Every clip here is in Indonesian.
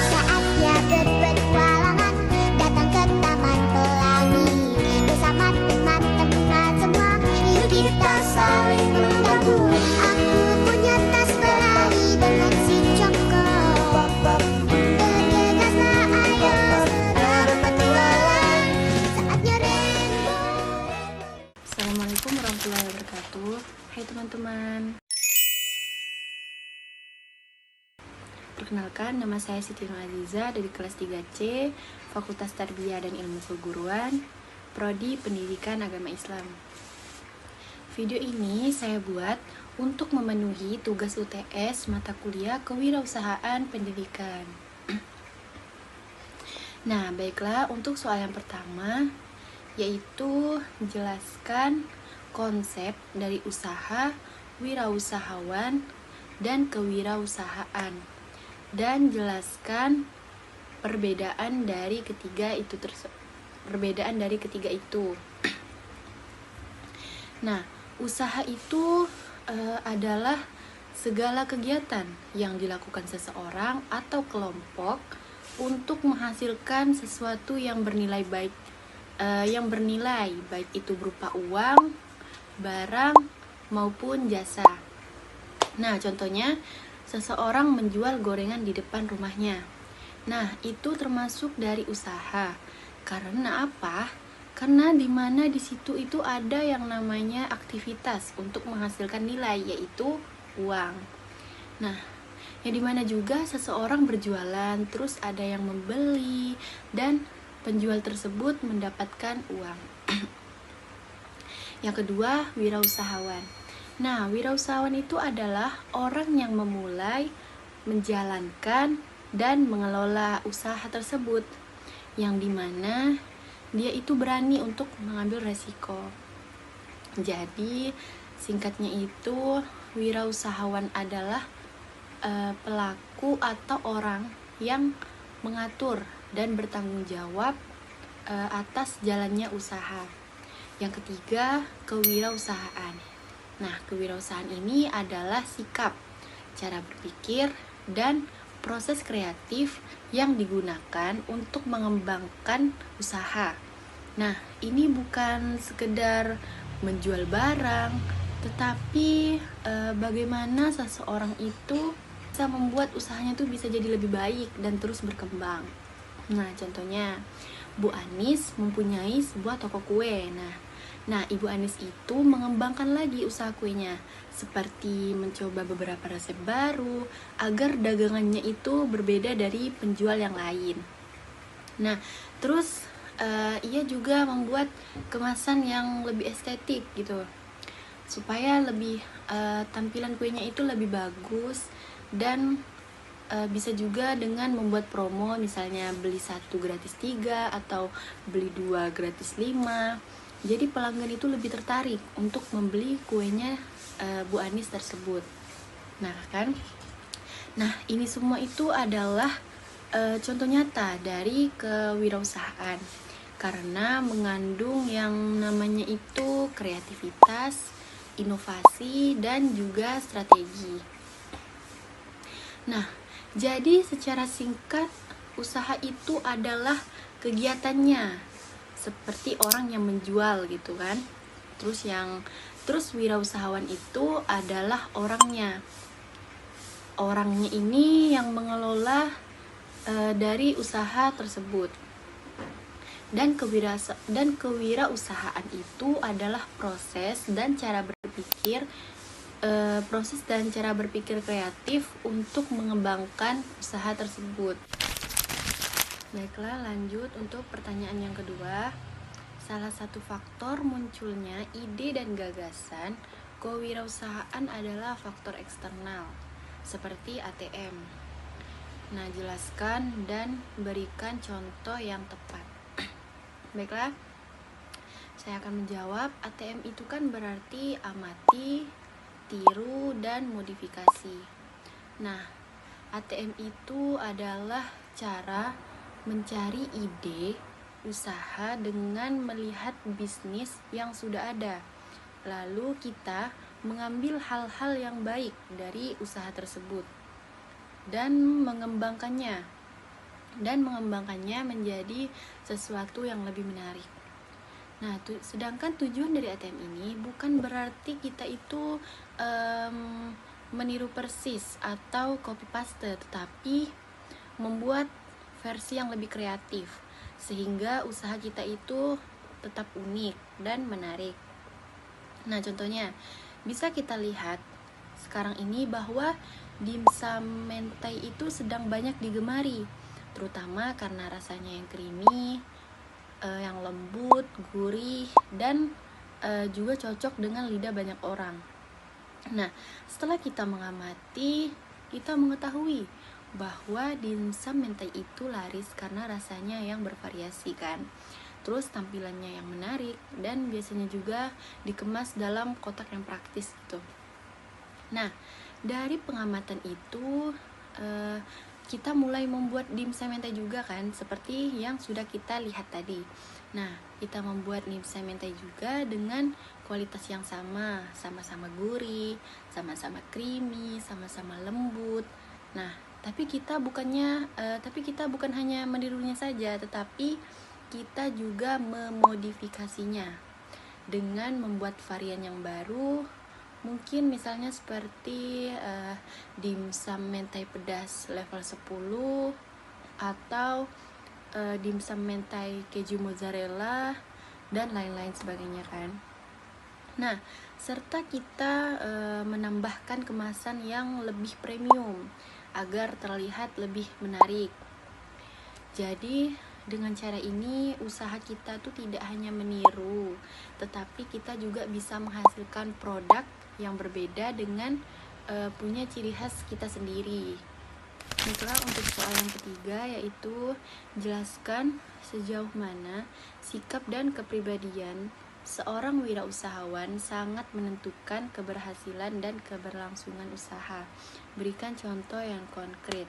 Saatnya berpetualangan, datang ke Taman Pelangi. Bersama teman-teman semua, yuk kita saling membantu. Aku punya tas berlari dengan si Joko. Bergegaslah ayo segera berpetualang. Saatnya rainbow. Assalamualaikum warahmatullahi wabarakatuh. Hai teman-teman. Perkenalkan, nama saya Siti Nur Aziza dari kelas 3C, Fakultas Tarbiyah dan Ilmu Keguruan, Prodi Pendidikan Agama Islam. Video ini saya buat untuk memenuhi tugas UTS mata kuliah Kewirausahaan Pendidikan. Nah, baiklah, untuk soal yang pertama, yaitu menjelaskan konsep dari usaha, wirausahawan, dan kewirausahaan, dan jelaskan perbedaan dari ketiga itu. Nah, usaha itu adalah segala kegiatan yang dilakukan seseorang atau kelompok untuk menghasilkan sesuatu yang bernilai baik itu berupa uang, barang, maupun jasa. Nah, contohnya seseorang menjual gorengan di depan rumahnya. Nah, itu termasuk dari usaha. Karena apa? Karena di mana di situ itu ada yang namanya aktivitas untuk menghasilkan nilai, yaitu uang. Nah, yang dimana juga seseorang berjualan, terus ada yang membeli, dan penjual tersebut mendapatkan uang. Yang kedua, wirausahawan. Nah, wirausahawan itu adalah orang yang memulai, menjalankan, dan mengelola usaha tersebut, yang dimana dia itu berani untuk mengambil resiko. Jadi, singkatnya itu, wirausahawan adalah pelaku atau orang yang mengatur dan bertanggung jawab atas jalannya usaha. Yang ketiga, kewirausahaan. Nah, kewirausahaan ini adalah sikap, cara berpikir, dan proses kreatif yang digunakan untuk mengembangkan usaha. Nah, ini bukan sekedar menjual barang, tetapi bagaimana seseorang itu bisa membuat usahanya itu bisa jadi lebih baik dan terus berkembang. Nah, contohnya Bu Anis mempunyai sebuah toko kue. Nah, Ibu Anis itu mengembangkan lagi usaha kuenya, seperti mencoba beberapa resep baru agar dagangannya itu berbeda dari penjual yang lain. Nah, terus ia juga membuat kemasan yang lebih estetik gitu, supaya lebih tampilan kuenya itu lebih bagus, dan bisa juga dengan membuat promo, misalnya beli 1 gratis 3 atau beli 2 gratis 5. Jadi pelanggan itu lebih tertarik untuk membeli kuenya Bu Anis tersebut. Nah, ini semua itu adalah contoh nyata dari kewirausahaan, karena mengandung yang namanya itu kreativitas, inovasi, dan juga strategi. Nah, jadi secara singkat, usaha itu adalah kegiatannya, seperti orang yang menjual gitu kan. Terus wirausahawan itu adalah orangnya. Orangnya ini yang mengelola dari usaha tersebut. Dan kewirausahaan itu adalah proses dan cara berpikir kreatif untuk mengembangkan usaha tersebut. Baiklah, lanjut untuk pertanyaan yang kedua. Salah satu faktor munculnya ide dan gagasan kewirausahaan adalah faktor eksternal, seperti ATM. Nah, jelaskan dan berikan contoh yang tepat. Baiklah, saya akan menjawab. ATM itu kan berarti amati, tiru, dan modifikasi. Nah, ATM itu adalah cara mencari ide usaha dengan melihat bisnis yang sudah ada. Lalu kita mengambil hal-hal yang baik dari usaha tersebut. dan mengembangkannya menjadi sesuatu yang lebih menarik. Nah, sedangkan tujuan dari ATM ini bukan berarti kita itu meniru persis atau copy paste, tetapi membuat versi yang lebih kreatif sehingga usaha kita itu tetap unik dan menarik. Nah, contohnya bisa kita lihat sekarang ini bahwa dimsum mentai itu sedang banyak digemari, terutama karena rasanya yang creamy, yang lembut, gurih, dan juga cocok dengan lidah banyak orang. Nah, setelah kita mengamati, kita mengetahui bahwa dimsum mentai itu laris karena rasanya yang bervariasi kan. Terus tampilannya yang menarik dan biasanya juga dikemas dalam kotak yang praktis gitu. Nah, dari pengamatan itu kita mulai membuat dimsum mentai juga kan, seperti yang sudah kita lihat tadi. Nah, kita membuat dimsum mentai juga dengan kualitas yang sama-sama gurih, sama-sama creamy, sama-sama lembut. Nah, tapi kita bukan hanya menirunya saja, tetapi kita juga memodifikasinya dengan membuat varian yang baru. Mungkin misalnya seperti dimsum mentai pedas level 10 atau dimsum mentai keju mozzarella dan lain-lain sebagainya kan. Nah, serta kita menambahkan kemasan yang lebih premium agar terlihat lebih menarik. Jadi dengan cara ini usaha kita tuh tidak hanya meniru, tetapi kita juga bisa menghasilkan produk yang berbeda dengan punya ciri khas kita sendiri. Baiklah, untuk soal yang ketiga yaitu jelaskan sejauh mana sikap dan kepribadian seorang wirausahawan sangat menentukan keberhasilan dan keberlangsungan usaha. Berikan contoh yang konkret.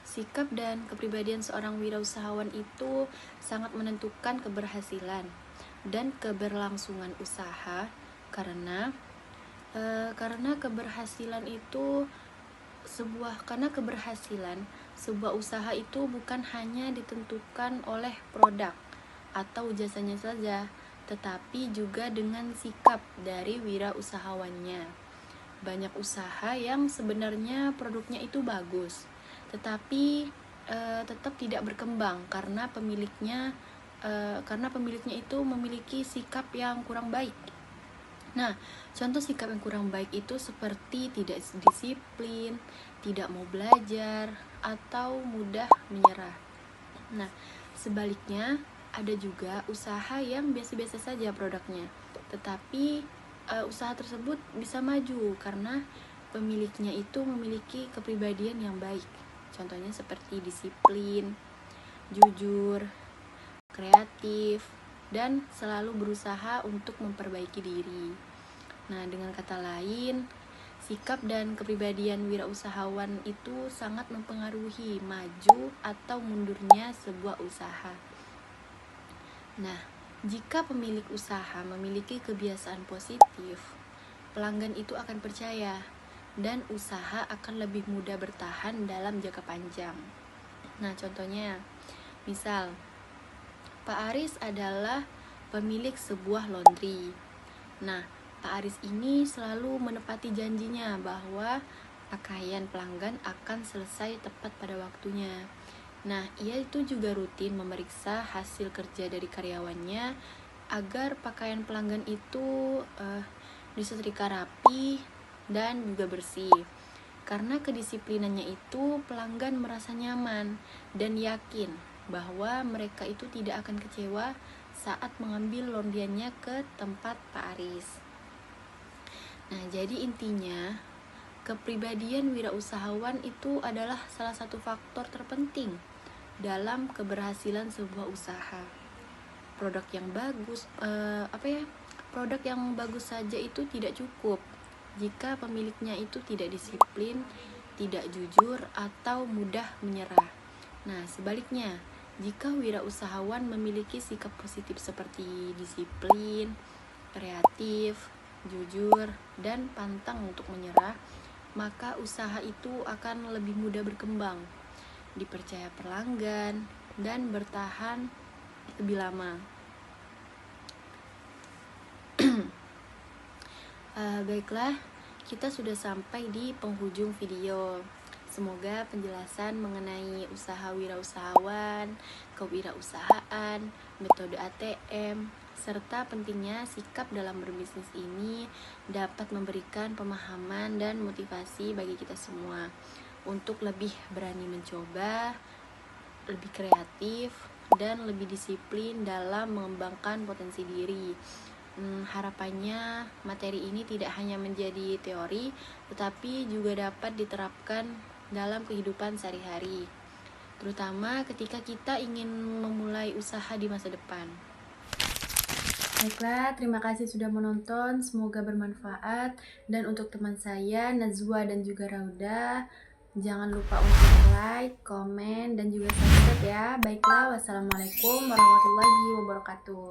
Sikap dan kepribadian seorang wirausahawan itu sangat menentukan keberhasilan dan keberlangsungan usaha karena keberhasilan sebuah usaha itu bukan hanya ditentukan oleh produk atau jasanya saja, tetapi juga dengan sikap dari wirausahawannya. Banyak usaha yang sebenarnya produknya itu bagus, tetapi tetap tidak berkembang karena pemiliknya itu memiliki sikap yang kurang baik. Nah, contoh sikap yang kurang baik itu seperti tidak disiplin, tidak mau belajar, atau mudah menyerah. Nah, sebaliknya ada juga usaha yang biasa-biasa saja produknya, tetapi usaha tersebut bisa maju karena pemiliknya itu memiliki kepribadian yang baik. Contohnya seperti disiplin, jujur, kreatif, dan selalu berusaha untuk memperbaiki diri. Nah, dengan kata lain, sikap dan kepribadian wirausahawan itu sangat mempengaruhi maju atau mundurnya sebuah usaha. Nah, jika pemilik usaha memiliki kebiasaan positif, pelanggan itu akan percaya dan usaha akan lebih mudah bertahan dalam jangka panjang. Nah, contohnya, misal Pak Aris adalah pemilik sebuah laundry. Nah, Pak Aris ini selalu menepati janjinya bahwa pakaian pelanggan akan selesai tepat pada waktunya. Nah, ia itu juga rutin memeriksa hasil kerja dari karyawannya agar pakaian pelanggan itu disetrika rapi dan juga bersih. Karena kedisiplinannya itu, pelanggan merasa nyaman dan yakin bahwa mereka itu tidak akan kecewa saat mengambil laundryannya ke tempat Pak Aris. Nah, jadi intinya kepribadian wirausahawan itu adalah salah satu faktor terpenting dalam keberhasilan sebuah usaha. Produk yang bagus saja itu tidak cukup jika pemiliknya itu tidak disiplin, tidak jujur, atau mudah menyerah. Nah, sebaliknya, jika wirausahawan memiliki sikap positif seperti disiplin, kreatif, jujur, dan pantang untuk menyerah, maka usaha itu akan lebih mudah berkembang, dipercaya pelanggan, dan bertahan lebih lama. Baiklah, kita sudah sampai di penghujung video. Semoga penjelasan mengenai usaha wirausahawan, kewirausahaan, metode ATM, serta pentingnya sikap dalam berbisnis ini dapat memberikan pemahaman dan motivasi bagi kita semua untuk lebih berani mencoba, lebih kreatif, dan lebih disiplin dalam mengembangkan potensi diri. Harapannya materi ini tidak hanya menjadi teori, tetapi juga dapat diterapkan dalam kehidupan sehari-hari, terutama ketika kita ingin memulai usaha di masa depan. Baiklah, terima kasih sudah menonton, semoga bermanfaat. Dan untuk teman saya, Nazwa dan juga Rauda, jangan lupa untuk like, komen, dan juga subscribe ya. Baiklah, wassalamualaikum warahmatullahi wabarakatuh.